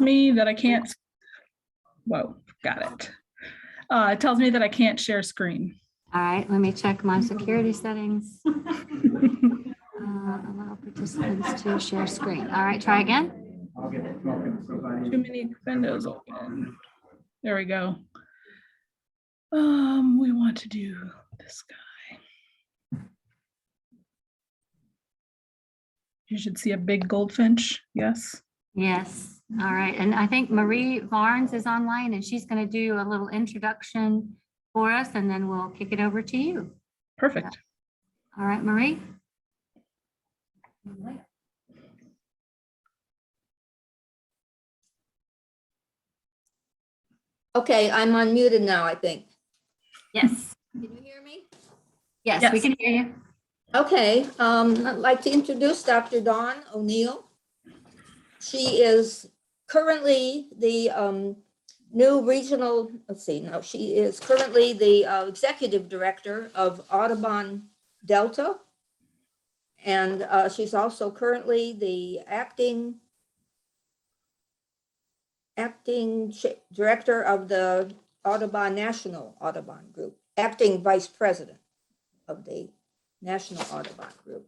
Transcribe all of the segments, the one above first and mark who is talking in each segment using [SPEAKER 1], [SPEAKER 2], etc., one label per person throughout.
[SPEAKER 1] me that I can't, whoa, got it. It tells me that I can't share screen.
[SPEAKER 2] All right, let me check my security settings. Allow participants to share screen. All right, try again.
[SPEAKER 1] Too many windows open. There we go. We want to do this guy. You should see a big goldfinch, yes?
[SPEAKER 2] Yes, all right. And I think Marie Barnes is online and she's going to do a little introduction for us and then we'll kick it over to you.
[SPEAKER 1] Perfect.
[SPEAKER 2] All right, Marie.
[SPEAKER 3] Okay, I'm unmuted now, I think.
[SPEAKER 2] Yes.
[SPEAKER 3] Can you hear me?
[SPEAKER 2] Yes, we can hear you.
[SPEAKER 3] Okay, I'd like to introduce Dr. Dawn O'Neill. She is currently the new regional, she is currently the executive director of Audubon Delta. And she's also currently the acting director of the National Audubon Group, acting vice president of the National Audubon Group.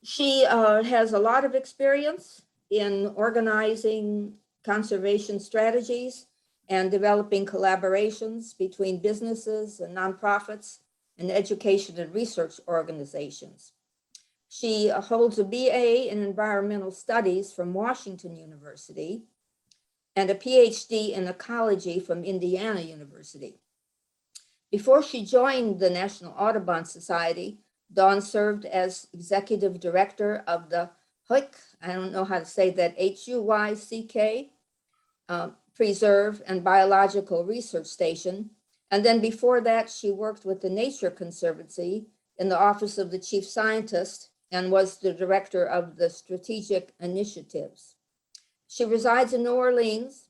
[SPEAKER 3] She has a lot of experience in organizing conservation strategies and developing collaborations between businesses and nonprofits and education and research organizations. She holds a BA in environmental studies from Washington University and a PhD in ecology from Indiana University. Before she joined the National Audubon Society, Dawn served as executive director of the HUYK, I don't know how to say that, HUYCK, Preserve and Biological Research Station. And then before that, she worked with the Nature Conservancy in the Office of the Chief Scientist and was the director of the Strategic Initiatives. She resides in New Orleans,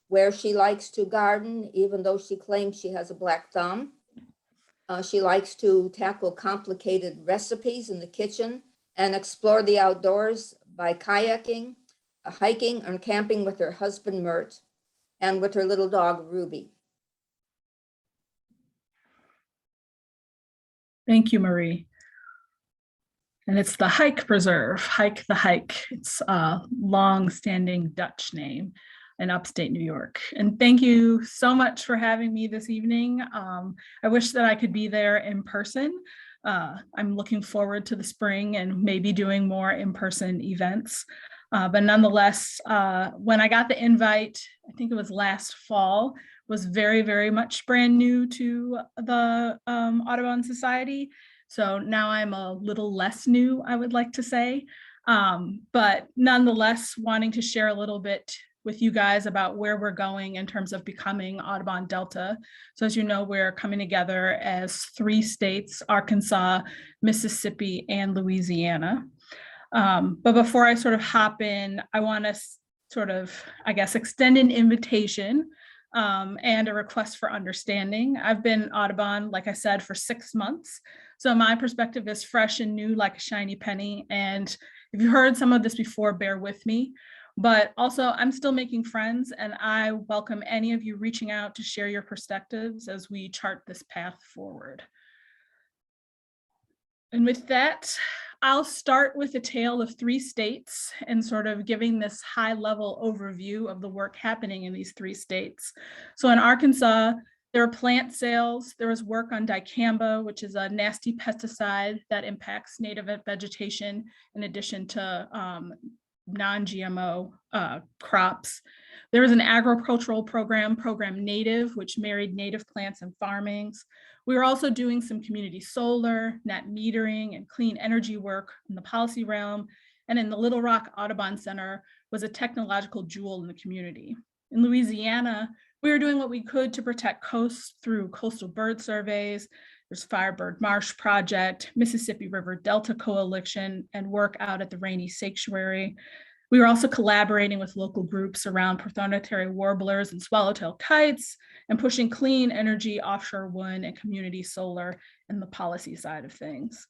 [SPEAKER 3] where she likes to garden, even though she claims she has a black thumb. She likes to tackle complicated recipes in the kitchen and explore the outdoors by kayaking, hiking, and camping with her husband, Mert, and with her little dog, Ruby.
[SPEAKER 1] Thank you, Marie. And it's the Hike Preserve, Hike the Hike. It's a long-standing Dutch name in upstate New York. And thank you so much for having me this evening. I wish that I could be there in person. I'm looking forward to the spring and maybe doing more in-person events. But nonetheless, when I got the invite, I think it was last fall, was very, very much brand new to the Audubon Society. So now I'm a little less new, I would like to say, but nonetheless, wanting to share a little bit with you guys about where we're going in terms of becoming Audubon Delta. So as you know, we're coming together as 3 states, Arkansas, Mississippi, and Louisiana. But before I sort of hop in, I want to sort of, I guess, extend an invitation and a request for understanding. I've been Audubon, like I said, for 6 months. So my perspective is fresh and new like a shiny penny. And if you heard some of this before, bear with me. But also, I'm still making friends, and I welcome any of you reaching out to share your perspectives as we chart this path forward. And with that, I'll start with a tale of 3 states and sort of giving this high-level overview of the work happening in these 3 states. So in Arkansas, there are plant sales. There is work on dicamba, which is a nasty pesticide that impacts native vegetation in addition to non-GMO crops. There is an agricultural program, Program Native, which married native plants and farmings. We are also doing some community solar, net metering, and clean energy work in the policy realm. And in the Little Rock Audubon Center was a technological jewel in the community. In Louisiana, we were doing what we could to protect coasts through coastal bird surveys. There's Firebird Marsh Project, Mississippi River Delta Coalition, and work out at the Rainy Sanctuary. We were also collaborating with local groups around prothonotary warblers and swallowtail kites and pushing clean energy, offshore wind, and community solar in the policy side of things.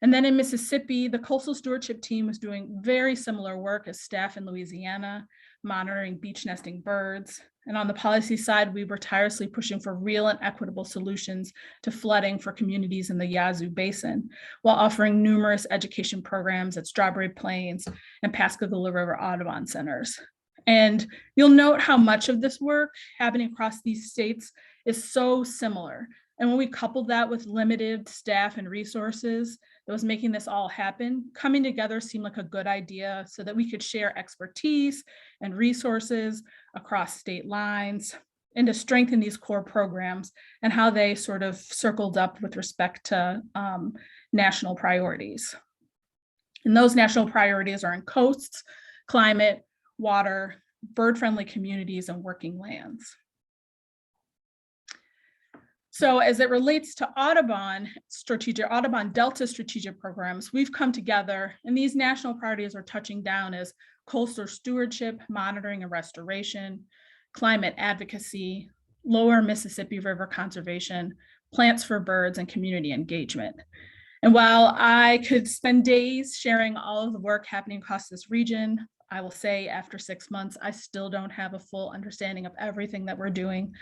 [SPEAKER 1] And then in Mississippi, the Coastal Stewardship Team was doing very similar work as staff in Louisiana. monitoring beach nesting birds. And on the policy side, we were tirelessly pushing for real and equitable solutions to flooding for communities in the Yazoo Basin, while offering numerous education programs at Strawberry Plains and Pascagoula River Audubon centers. And you'll note how much of this work happening across these states is so similar. And when we coupled that with limited staff and resources that was making this all happen, coming together seemed like a good idea so that we could share expertise and resources across state lines and to strengthen these core programs and how they sort of circled up with respect to national priorities. And those national priorities are in coasts, climate, water, bird-friendly communities, and working lands. So as it relates to Audubon Delta strategic programs, we've come together, and these national priorities are touching down as coastal stewardship, monitoring and restoration, climate advocacy, lower Mississippi River conservation, plants for birds, and community engagement. And while I could spend days sharing all of the work happening across this region, I will say after 6 months, I still don't have a full understanding of everything that we're doing.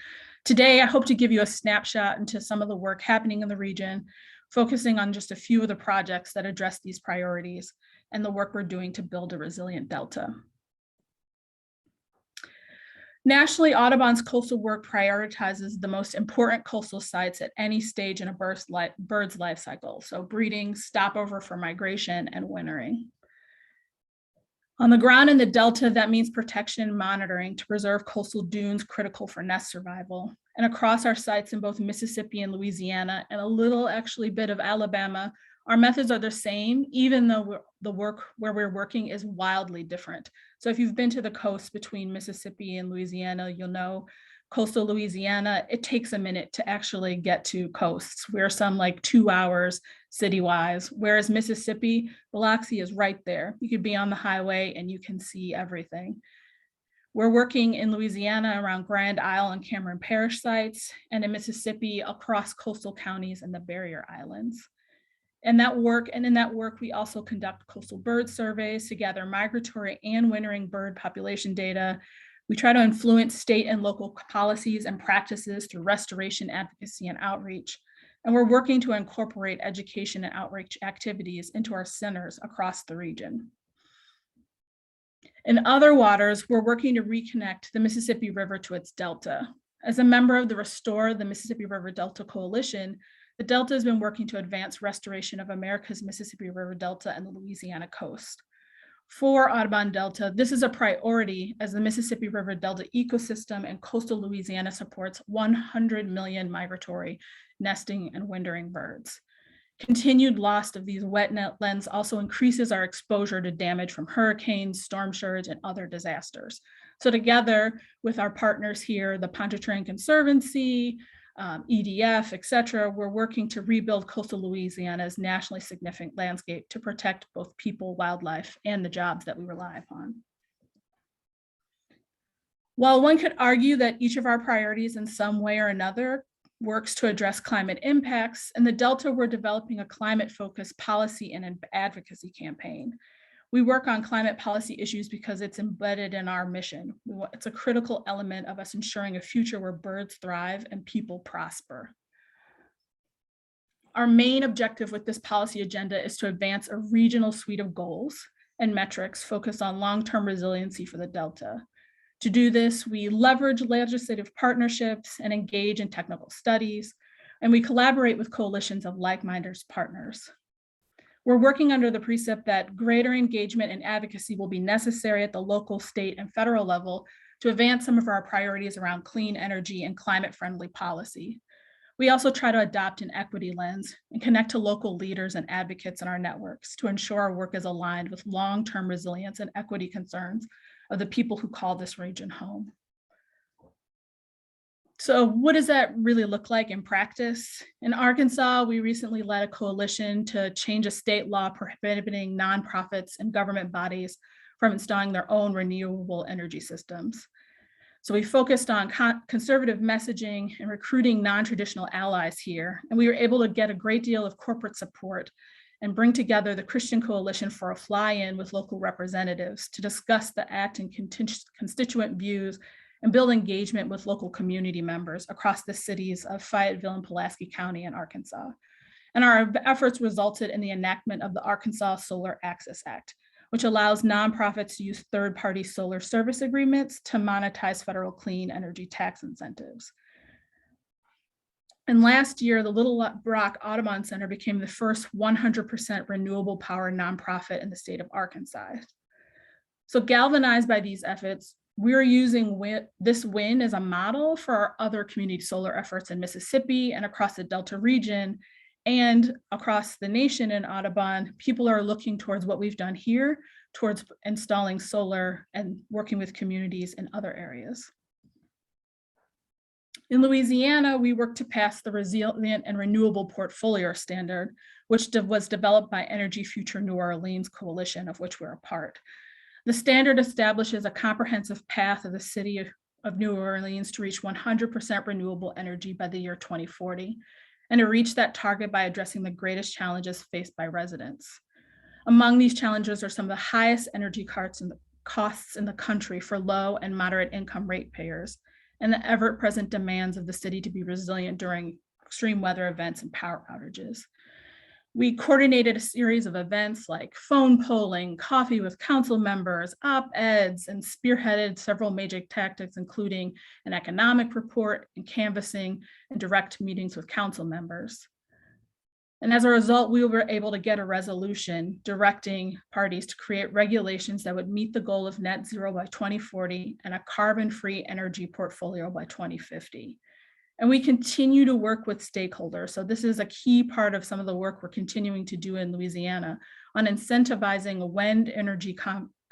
[SPEAKER 1] Today, I hope to give you a snapshot into some of the work happening in the region, focusing on just a few of the projects that address these priorities and the work we're doing to build a resilient Delta. Nationally, Audubon's coastal work prioritizes the most important coastal sites at any stage in a bird's life cycle, so breeding, stopover for migration, and wintering. On the ground in the Delta, that means protection and monitoring to preserve coastal dunes critical for nest survival. And across our sites in both Mississippi and Louisiana, and a little actually bit of Alabama, our methods are the same, even though the work where we're working is wildly different. So if you've been to the coast between Mississippi and Louisiana, you'll know coastal Louisiana, it takes a minute to actually get to coasts. We're some like 2 hours city-wise, whereas Mississippi, Biloxi is right there. You could be on the highway and you can see everything. We're working in Louisiana around Grand Isle and Cameron Parish sites, and in Mississippi across coastal counties and the barrier islands. In that work, we also conduct coastal bird surveys to gather migratory and wintering bird population data. We try to influence state and local policies and practices through restoration, advocacy, and outreach. And we're working to incorporate education and outreach activities into our centers across the region. In other waters, we're working to reconnect the Mississippi River to its Delta. As a member of the Restore the Mississippi River Delta Coalition, the Delta has been working to advance restoration of America's Mississippi River Delta and the Louisiana coast. For Audubon Delta, this is a priority as the Mississippi River Delta ecosystem and coastal Louisiana supports 100 million migratory, nesting, and wintering birds. Continued loss of these wetlands also increases our exposure to damage from hurricanes, storm surge, and other disasters. So together with our partners here, the Pontchartrain Conservancy, EDF, et cetera, we're working to rebuild coastal Louisiana's nationally significant landscape to protect both people, wildlife, and the jobs that we rely upon. While one could argue that each of our priorities in some way or another works to address climate impacts, in the Delta, we're developing a climate-focused policy and advocacy campaign. We work on climate policy issues because it's embedded in our mission. It's a critical element of us ensuring a future where birds thrive and people prosper. Our main objective with this policy agenda is to advance a regional suite of goals and metrics focused on long-term resiliency for the Delta. To do this, we leverage legislative partnerships and engage in technical studies, and we collaborate with coalitions of like-minded partners. We're working under the precept that greater engagement and advocacy will be necessary at the local, state, and federal level to advance some of our priorities around clean energy and climate-friendly policy. We also try to adopt an equity lens and connect to local leaders and advocates in our networks to ensure our work is aligned with long-term resilience and equity concerns of the people who call this region home. So what does that really look like in practice? In Arkansas, we recently led a coalition to change a state law prohibiting nonprofits and government bodies from installing their own renewable energy systems. So we focused on conservative messaging and recruiting non-traditional allies here, and we were able to get a great deal of corporate support and bring together the Christian Coalition for a fly-in with local representatives to discuss the act and constituent views and build engagement with local community members across the cities of Fayetteville and Pulaski County in Arkansas. And our efforts resulted in the enactment of the Arkansas Solar Access Act, which allows nonprofits to use third-party solar service agreements to monetize federal clean energy tax incentives. And last year, the Little Rock Audubon Center became the first 100% renewable power nonprofit in the state of Arkansas. So galvanized by these efforts, we're using this win as a model for our other community solar efforts in Mississippi and across the Delta region and across the nation in Audubon. People are looking towards what we've done here, towards installing solar and working with communities in other areas. In Louisiana, we worked to pass the Resilient and Renewable Portfolio Standard, which was developed by Energy Future New Orleans Coalition, of which we're a part. The standard establishes a comprehensive path of the city of New Orleans to reach 100% renewable energy by the year 2040, and to reach that target by addressing the greatest challenges faced by residents. Among these challenges are some of the highest energy costs in the country for low and moderate income ratepayers, and the ever-present demands of the city to be resilient during extreme weather events and power outages. We coordinated a series of events like phone polling, coffee with council members, op-eds, and spearheaded several major tactics, including an economic report and canvassing and direct meetings with council members. And as a result, we were able to get a resolution directing parties to create regulations that would meet the goal of net zero by 2040 and a carbon-free energy portfolio by 2050. And we continue to work with stakeholders. So this is a key part of some of the work we're continuing to do in Louisiana on incentivizing a wind energy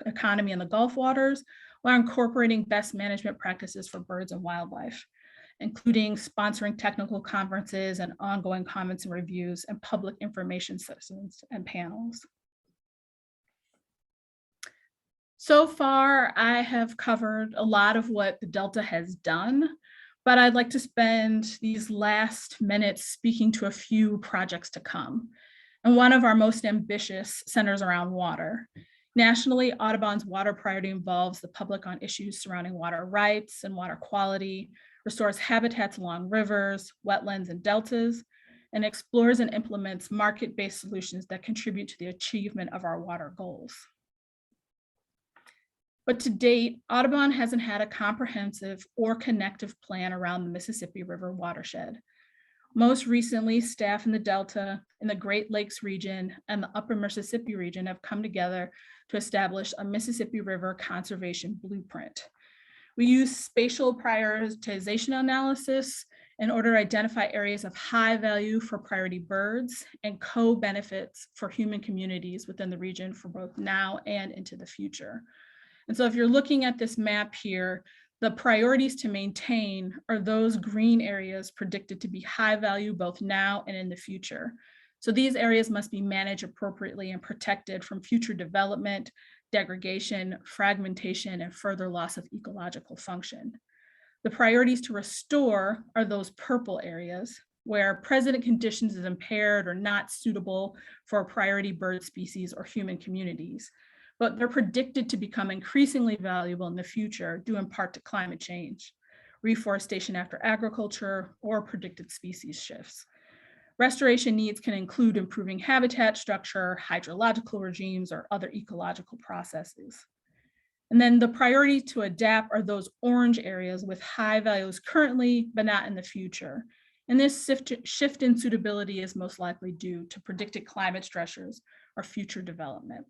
[SPEAKER 1] economy in the Gulf waters while incorporating best management practices for birds and wildlife, including sponsoring technical conferences and ongoing comments and reviews and public information sessions and panels. So far, I have covered a lot of what the Delta has done, but I'd like to spend these last minutes speaking to a few projects to come. And one of our most ambitious centers around water. Nationally, Audubon's water priority involves the public on issues surrounding water rights and water quality, restores habitats along rivers, wetlands, and deltas, and explores and implements market-based solutions that contribute to the achievement of our water goals. But to date, Audubon hasn't had a comprehensive or connective plan around the Mississippi River watershed. Most recently, staff in the Delta, in the Great Lakes region, and the Upper Mississippi region have come together to establish a Mississippi River conservation blueprint. We use spatial prioritization analysis in order to identify areas of high value for priority birds and co-benefits for human communities within the region for both now and into the future. And so if you're looking at this map here, the priorities to maintain are those green areas predicted to be high value both now and in the future. So these areas must be managed appropriately and protected from future development, degradation, fragmentation, and further loss of ecological function. The priorities to restore are those purple areas where present conditions is impaired or not suitable for a priority bird species or human communities, but they're predicted to become increasingly valuable in the future due in part to climate change, reforestation after agriculture, or predicted species shifts. Restoration needs can include improving habitat structure, hydrological regimes, or other ecological processes. And then the priority to adapt are those orange areas with high values currently, but not in the future. And this shift in suitability is most likely due to predicted climate stressors or future development.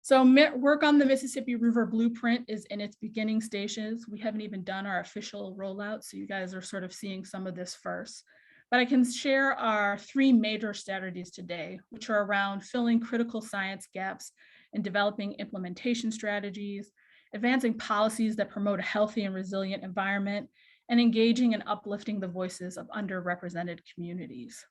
[SPEAKER 1] So work on the Mississippi River Blueprint is in its beginning stages. We haven't even done our official rollout, so you guys are sort of seeing some of this first. But I can share our 3 major strategies today, which are around filling critical science gaps and developing implementation strategies, advancing policies that promote a healthy and resilient environment, and engaging and uplifting the voices of underrepresented communities.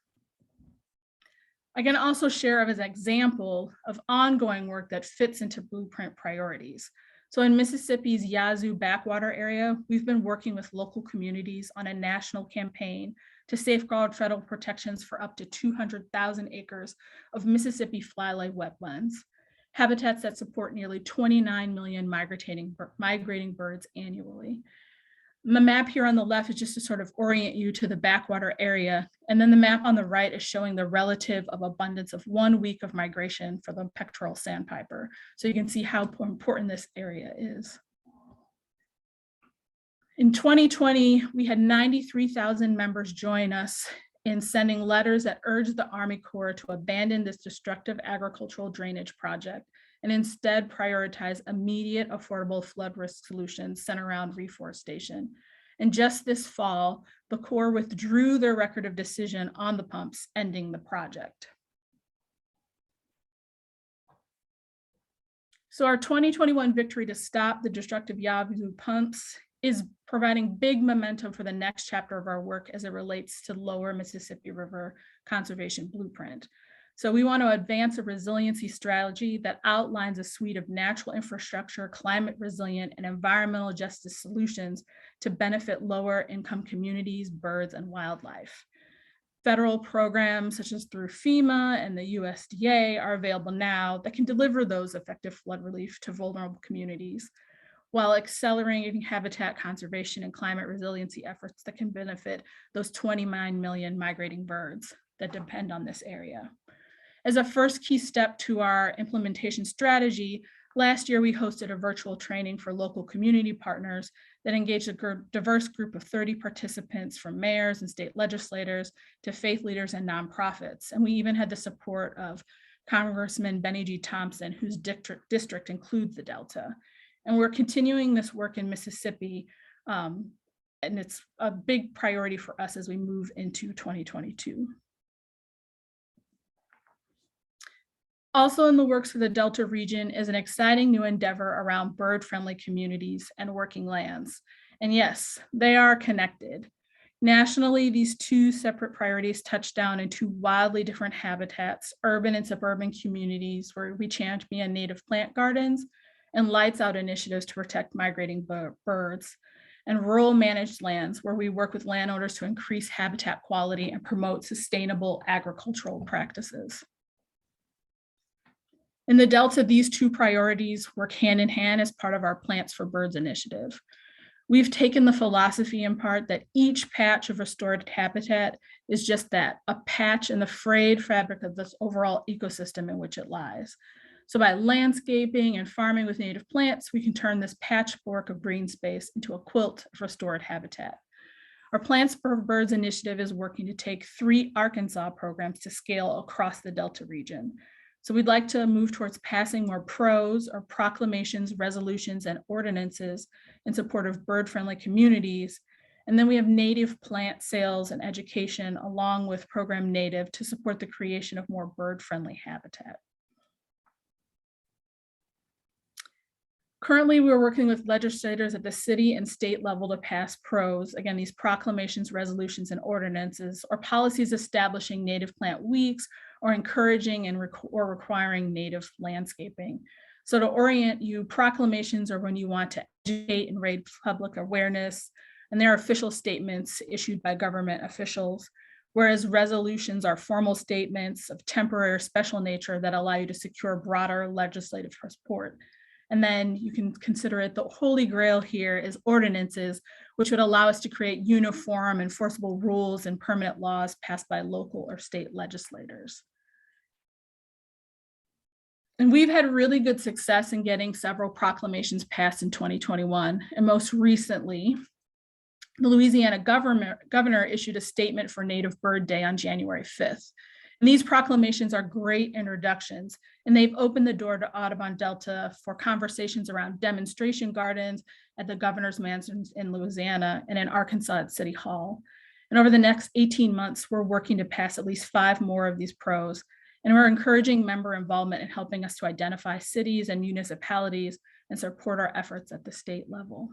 [SPEAKER 1] I can also share as an example of ongoing work that fits into blueprint priorities. So in Mississippi's Yazoo backwater area, we've been working with local communities on a national campaign to safeguard federal protections for up to 200,000 acres of Mississippi flylife wetlands, habitats that support nearly 29 million migrating birds annually. The map here on the left is just to sort of orient you to the backwater area. And then the map on the right is showing the relative of abundance of 1 week of migration for the pectoral sandpiper. So you can see how important this area is. In 2020, we had 93,000 members join us in sending letters that urged the Army Corps to abandon this destructive agricultural drainage project and instead prioritize immediate affordable flood risk solutions centered around reforestation. And just this fall, the Corps withdrew their record of decision on the pumps, ending the project. So our 2021 victory to stop the destructive Yazoo pumps is providing big momentum for the next chapter of our work as it relates to lower Mississippi River Conservation Blueprint. So we want to advance a resiliency strategy that outlines a suite of natural infrastructure, climate resilient, and environmental justice solutions to benefit lower income communities, birds, and wildlife. Federal programs such as through FEMA and the USDA are available now that can deliver those effective flood relief to vulnerable communities, while accelerating habitat conservation and climate resiliency efforts that can benefit those 29 million migrating birds that depend on this area. As a first key step to our implementation strategy, last year we hosted a virtual training for local community partners that engaged a diverse group of 30 participants, from mayors and state legislators to faith leaders and nonprofits. And we even had the support of Congressman Benny G. Thompson, whose district includes the Delta. And we're continuing this work in Mississippi, and it's a big priority for us as we move into 2022. Also in the works for the Delta region is an exciting new endeavor around bird-friendly communities and working lands. And yes, they are connected. Nationally, these two separate priorities touch down into wildly different habitats, urban and suburban communities where we champion native plant gardens and lights out initiatives to protect migrating birds, and rural managed lands where we work with landowners to increase habitat quality and promote sustainable agricultural practices. In the Delta, these two priorities work hand in hand as part of our Plants for Birds initiative. We've taken the philosophy in part that each patch of restored habitat is just that, a patch in the frayed fabric of this overall ecosystem in which it lies. So by landscaping and farming with native plants, we can turn this patchwork of green space into a quilt of restored habitat. Our Plants for Birds initiative is working to take 3 Arkansas programs to scale across the Delta region. So we'd like to move towards passing more PROs, or proclamations, resolutions, and ordinances in support of bird-friendly communities. And then we have native plant sales and education along with Program Native to support the creation of more bird-friendly habitat. Currently, we're working with legislators at the city and state level to pass PROs, again, these proclamations, resolutions, and ordinances, or policies establishing native plant weeks, or encouraging and or requiring native landscaping. So to orient you, proclamations are when you want to educate and raise public awareness, and they're official statements issued by government officials, whereas resolutions are formal statements of temporary or special nature that allow you to secure broader legislative support. And then you can consider it the holy grail here is ordinances, which would allow us to create uniform enforceable rules and permanent laws passed by local or state legislators. And we've had really good success in getting several proclamations passed in 2021. And most recently, the Louisiana governor issued a statement for Native Bird Day on January 5th. And these proclamations are great introductions, and they've opened the door to Audubon Delta for conversations around demonstration gardens at the governor's mansions in Louisiana and in Arkansas at City Hall. And over the next 18 months, we're working to pass at least 5 more of these PROs. And we're encouraging member involvement in helping us to identify cities and municipalities and support our efforts at the state level.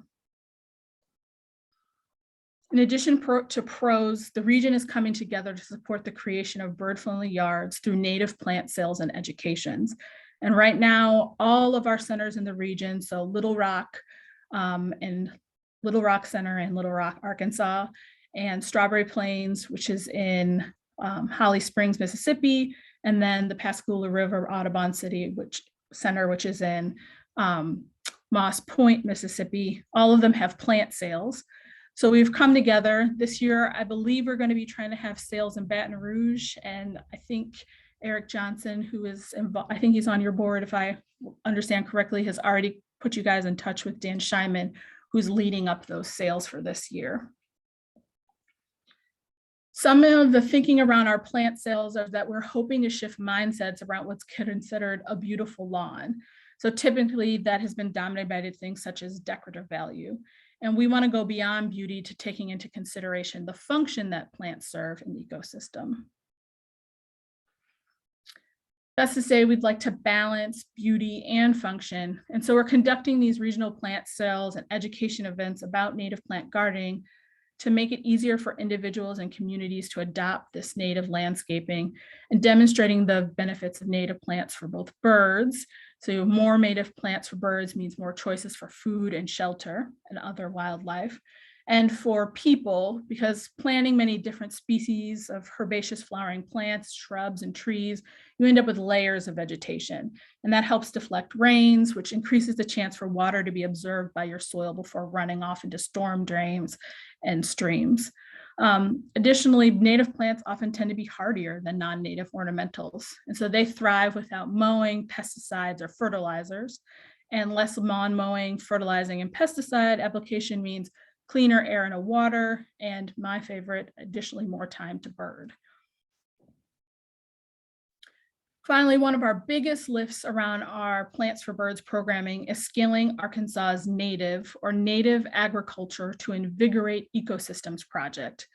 [SPEAKER 1] In addition to PROs, the region is coming together to support the creation of bird-friendly yards through native plant sales and educations. And right now, all of our centers in the region, so Little Rock Center in Little Rock, Arkansas, and Strawberry Plains, which is in Holly Springs, Mississippi, and then the Pascagoula River Audubon Center, which is in Moss Point, Mississippi. All of them have plant sales. So we've come together this year. I believe we're going to be trying to have sales in Baton Rouge, and I think Eric Johnson, who is involved, I think he's on your board, if I understand correctly, has already put you guys in touch with Dan Scheinman, who's leading up those sales for this year. Some of the thinking around our plant sales are that we're hoping to shift mindsets around what's considered a beautiful lawn. So typically that has been dominated by things such as decorative value. And we want to go beyond beauty to taking into consideration the function that plants serve in the ecosystem. That's to say, we'd like to balance beauty and function. And so we're conducting these regional plant sales and education events about native plant gardening to make it easier for individuals and communities to adopt this native landscaping and demonstrating the benefits of native plants for both birds. So more native plants for birds means more choices for food and shelter and other wildlife. And for people, because planting many different species of herbaceous flowering plants, shrubs, and trees, you end up with layers of vegetation. And that helps deflect rains, which increases the chance for water to be absorbed by your soil before running off into storm drains and streams. Additionally, native plants often tend to be hardier than non-native ornamentals. And so they thrive without mowing, pesticides, or fertilizers. And less lawn mowing, fertilizing, and pesticide application means cleaner air and water, and my favorite, additionally more time to bird. Finally, one of our biggest lifts around our Plants for Birds programming is scaling Arkansas's native agriculture to invigorate ecosystems project,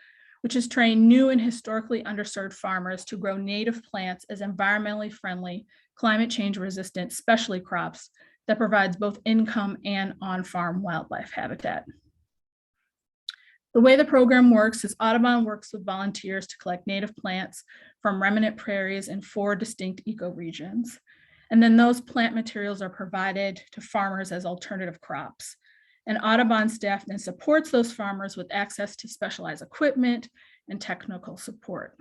[SPEAKER 1] which has trained new and historically underserved farmers to grow native plants as environmentally friendly, climate change resistant specialty crops that provides both income and on-farm wildlife habitat. The way the program works is Audubon works with volunteers to collect native plants from remnant prairies in 4 distinct ecoregions. And then those plant materials are provided to farmers as alternative crops. And Audubon staff then supports those farmers with access to specialized equipment and technical support.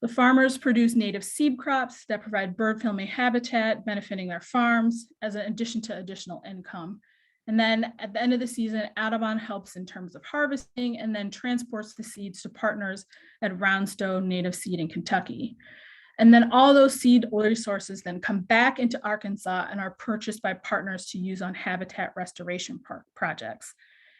[SPEAKER 1] The farmers produce native seed crops that provide bird-friendly habitat, benefiting their farms as an addition to additional income. And then at the end of the season, Audubon helps in terms of harvesting and then transports the seeds to partners at Roundstone Native Seed in Kentucky. And then all those seed resources then come back into Arkansas and are purchased by partners to use on habitat restoration projects.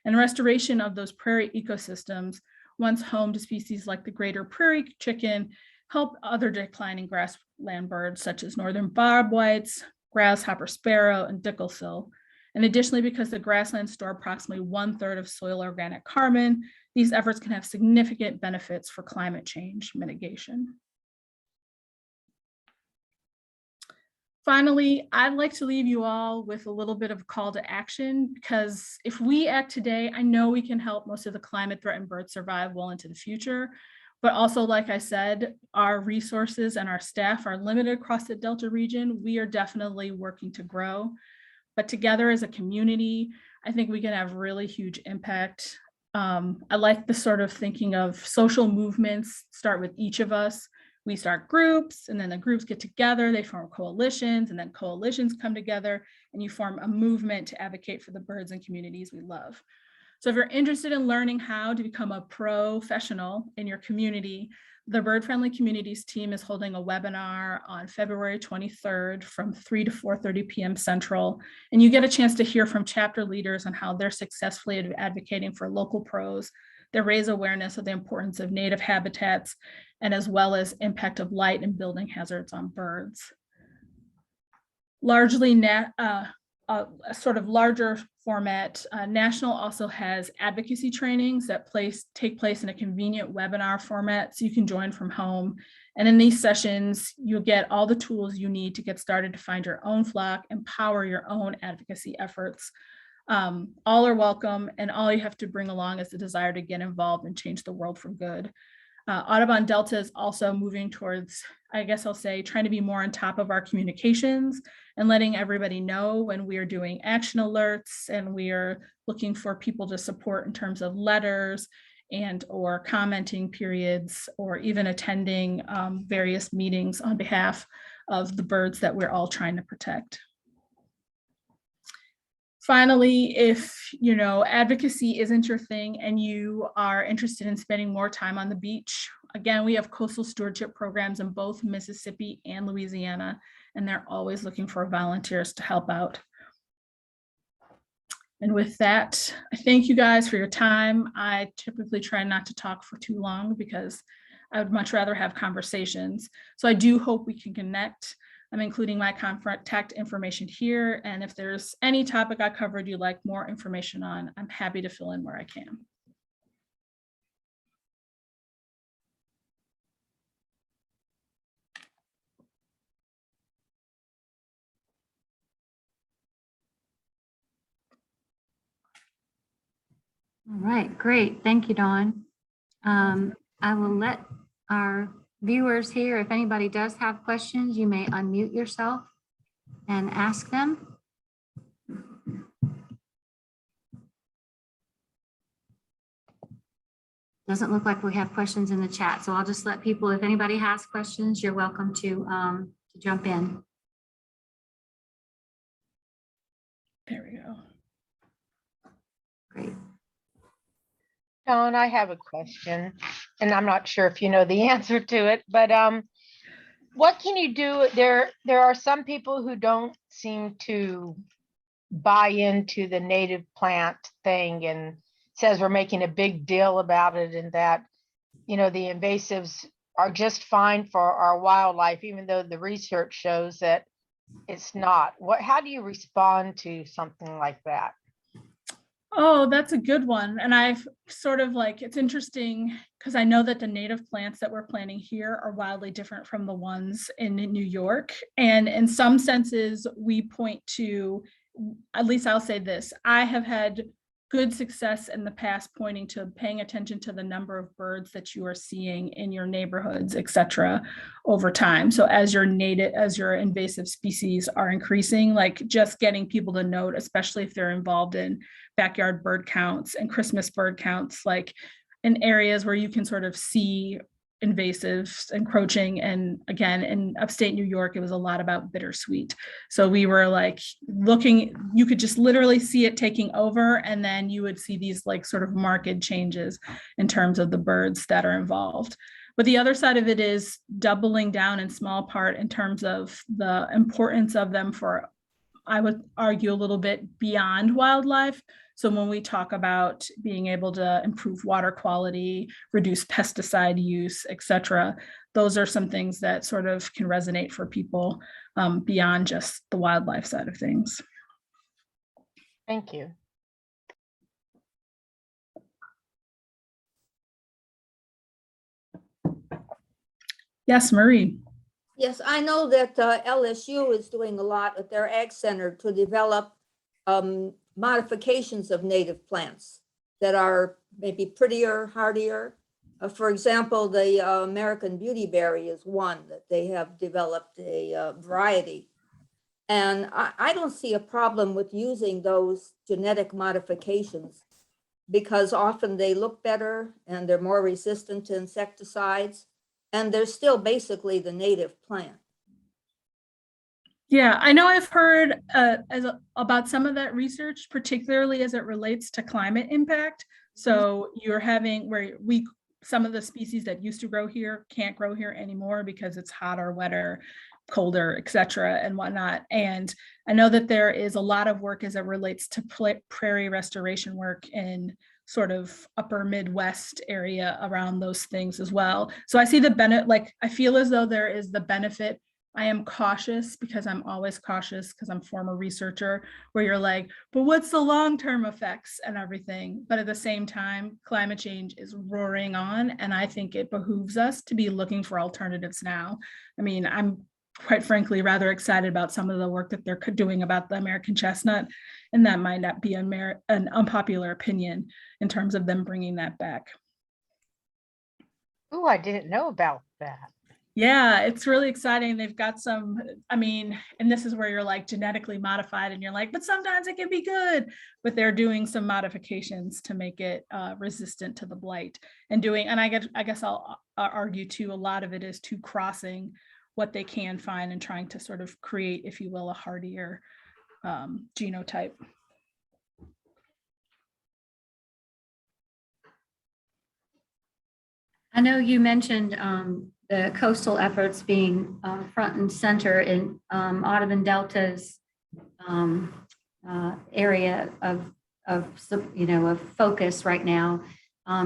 [SPEAKER 1] And restoration of those prairie ecosystems, once home to species like the greater prairie chicken, help other declining grassland birds such as northern bobwhites, grasshopper sparrow, and dickelsill. And additionally, because the grasslands store approximately 1/3 of soil organic carbon, these efforts can have significant benefits for climate change mitigation. Finally, I'd like to leave you all with a little bit of a call to action, because if we act today, I know we can help most of the climate threatened birds survive well into the future. But also, like I said, our resources and our staff are limited across the Delta region. We are definitely working to grow. But together as a community, I think we can have really huge impact. I like the sort of thinking of social movements start with each of us. We start groups, and then the groups get together, they form coalitions, and then coalitions come together, and you form a movement to advocate for the birds and communities we love. So if you're interested in learning how to become a professional in your community, the Bird Friendly Communities team is holding a webinar on February 23rd from 3 to 4:30 p.m. Central. And you get a chance to hear from chapter leaders on how they're successfully advocating for local pros that raise awareness of the importance of native habitats, and as well as impact of light and building hazards on birds. Largely a sort of larger format, National also has advocacy trainings that take place in a convenient webinar format, so you can join from home. And in these sessions, you'll get all the tools you need to get started to find your own flock, empower your own advocacy efforts. All are welcome, and all you have to bring along is the desire to get involved and change the world for good. Audubon Delta is also moving towards, I guess I'll say, trying to be more on top of our communications and letting everybody know when we are doing action alerts and we are looking for people to support in terms of letters and or commenting periods or even attending various meetings on behalf of the birds that we're all trying to protect. Finally, if advocacy isn't your thing and you are interested in spending more time on the beach, again, we have coastal stewardship programs in both Mississippi and Louisiana, and they're always looking for volunteers to help out. And with that, I thank you guys for your time. I typically try not to talk for too long because I would much rather have conversations. So I do hope we can connect. I'm including my contact information here. And if there's any topic I covered you'd like more information on, I'm happy to fill in where I can.
[SPEAKER 2] All right, great. Thank you, Dawn. I will let our viewers here, if anybody does have questions, you may unmute yourself and ask them. Doesn't look like we have questions in the chat, so I'll just let people, if anybody has questions, you're welcome to jump in.
[SPEAKER 1] There we go.
[SPEAKER 2] Great.
[SPEAKER 4] Dawn, I have a question, and I'm not sure if you know the answer to it, but what can you do? There are some people who don't seem to buy into the native plant thing and says we're making a big deal about it and that, the invasives are just fine for our wildlife, even though the research shows that it's not. How do you respond to something like that?
[SPEAKER 1] Oh, that's a good one. And I've sort of it's interesting because I know that the native plants that we're planting here are wildly different from the ones in New York. And in some senses, we point to, at least I'll say this, I have had good success in the past pointing to paying attention to the number of birds that you are seeing in your neighborhoods, et cetera, over time. So as your invasive species are increasing, just getting people to note, especially if they're involved in backyard bird counts and Christmas bird counts, in areas where you can sort of see invasives encroaching. And again, in upstate New York, it was a lot about bittersweet. So we were looking, you could just literally see it taking over. And then you would see these sort of marked changes in terms of the birds that are involved. But the other side of it is doubling down in small part in terms of the importance of them for, I would argue, a little bit beyond wildlife. So when we talk about being able to improve water quality, reduce pesticide use, et cetera, those are some things that sort of can resonate for people beyond just the wildlife side of things.
[SPEAKER 4] Thank you.
[SPEAKER 1] Yes, Marie.
[SPEAKER 3] Yes, I know that LSU is doing a lot at their Ag Center to develop modifications of native plants that are maybe prettier, hardier. For example, the American beautyberry is one that they have developed a variety. And I don't see a problem with using those genetic modifications because often they look better and they're more resistant to insecticides. And they're still basically the native plant.
[SPEAKER 1] Yeah, I know I've heard about some of that research, particularly as it relates to climate impact. So you're having where some of the species that used to grow here can't grow here anymore because it's hotter, wetter, colder, et cetera, and whatnot. And I know that there is a lot of work as it relates to prairie restoration work in sort of upper Midwest area around those things as well. So I see the benefit, I feel as though there is the benefit. I am cautious because I'm always cautious because I'm a former researcher where you're but what's the long-term effects and everything? But at the same time, climate change is roaring on. And I think it behooves us to be looking for alternatives now. I mean, I'm quite frankly rather excited about some of the work that they're doing about the American chestnut. And that might not be an unpopular opinion in terms of them bringing that back.
[SPEAKER 4] Oh, I didn't know about that.
[SPEAKER 1] Yeah, it's really exciting. They've got some, I mean, and this is where you're like genetically modified and you're like, but sometimes it can be good, but they're doing some modifications to make it resistant to the blight and I guess I'll argue too, a lot of it is to crossing what they can find and trying to sort of create, if you will, a hardier genotype.
[SPEAKER 2] I know you mentioned the coastal efforts being front and center in Audubon Delta's area of focus right now.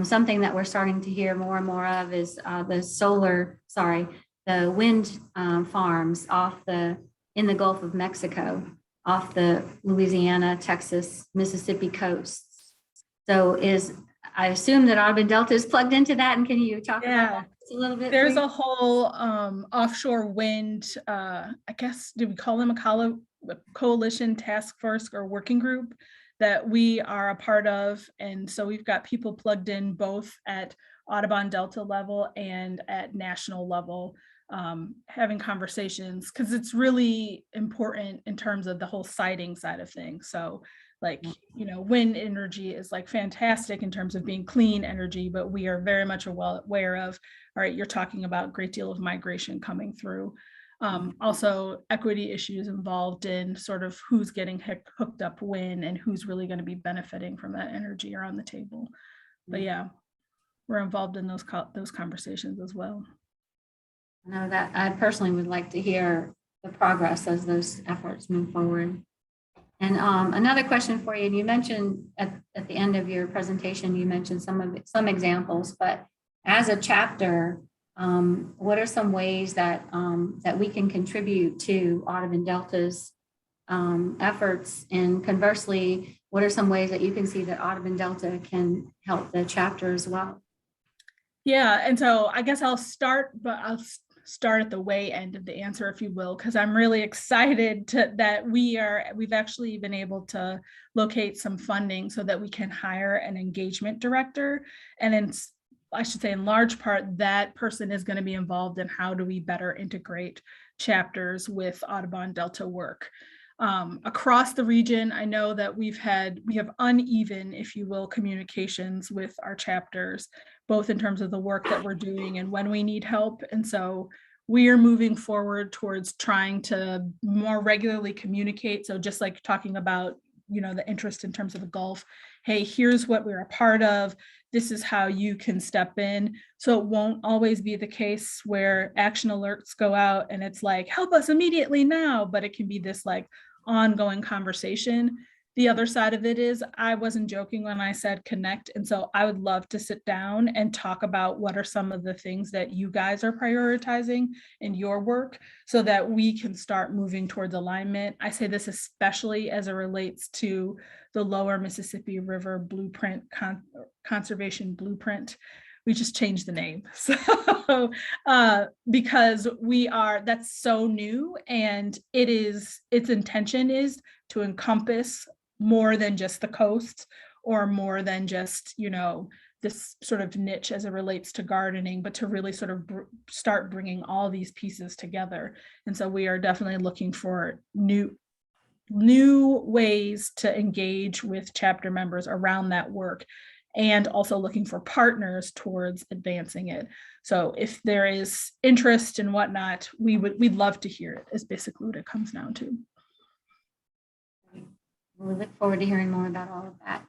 [SPEAKER 2] Something that we're starting to hear more and more of is the wind farms in the Gulf of Mexico, off the Louisiana, Texas, Mississippi coasts. So I assume that Audubon Delta is plugged into that, and can you talk about that a little bit?
[SPEAKER 1] There's
[SPEAKER 2] please?
[SPEAKER 1] a whole offshore wind, I guess, do we call them a coalition task force or working group that we are a part of? And so we've got people plugged in both at Audubon Delta level and at national level, having conversations, because it's really important in terms of the whole siting side of things. So like, wind energy is like fantastic in terms of being clean energy, but we are very much aware of, all right, you're talking about a great deal of migration coming through. Also equity issues involved in sort of who's getting hooked up when and who's really going to be benefiting from that energy around the table. But yeah, we're involved in those conversations as well.
[SPEAKER 2] I know that I personally would like to hear the progress as those efforts move forward. And another question for you, and you mentioned at the end of your presentation, you mentioned some examples, but as a chapter, what are some ways that we can contribute to Audubon Delta's efforts? And conversely, what are some ways that you can see that Audubon Delta can help the chapter as well?
[SPEAKER 1] Yeah, and so I guess I'll start at the way end of the answer, if you will, because I'm really excited that we've actually been able to locate some funding so that we can hire an engagement director. And I should say in large part, that person is going to be involved in how do we better integrate chapters with Audubon Delta work. Across the region, I know that we have uneven, if you will, communications with our chapters, both in terms of the work that we're doing and when we need help. And so we are moving forward towards trying to more regularly communicate. So just like talking about, the interest in terms of the Gulf, hey, here's what we're a part of. This is how you can step in. So it won't always be the case where action alerts go out and it's like, help us immediately now, but it can be this like ongoing conversation. The other side of it is I wasn't joking when I said connect. And so I would love to sit down and talk about what are some of the things that you guys are prioritizing in your work so that we can start moving towards alignment. I say this especially as it relates to the Lower Mississippi River Blueprint Conservation Blueprint. We just changed the name. So because that's so new, and its intention is to encompass more than just the coast or more than just, this sort of niche as it relates to gardening, but to really sort of start bringing all these pieces together. And so we are definitely looking for new ways to engage with chapter members around that work, and also looking for partners towards advancing it. So if there is interest and whatnot, we'd love to hear it, is basically what it comes down to.
[SPEAKER 2] We look forward to hearing more about all of that.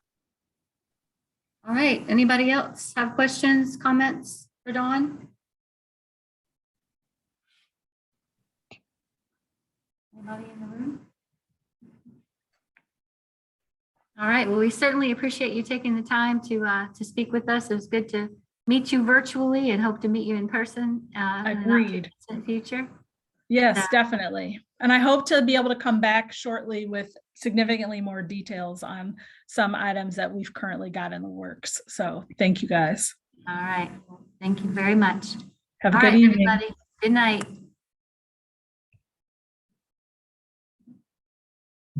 [SPEAKER 2] All right, anybody else have questions, comments for Dawn? Anybody in the room? All right, well, we certainly appreciate you taking the time to speak with us. It was good to meet you virtually and hope to meet you in person in the
[SPEAKER 1] Agreed.
[SPEAKER 2] not-too-distant future.
[SPEAKER 1] Yes, definitely. And I hope to be able to come back shortly with significantly more details on some items that we've currently got in the works. So thank you guys.
[SPEAKER 2] All right, well, thank you very much.
[SPEAKER 1] Have a
[SPEAKER 2] All
[SPEAKER 1] good
[SPEAKER 2] right,
[SPEAKER 1] evening.
[SPEAKER 2] everybody. Good night.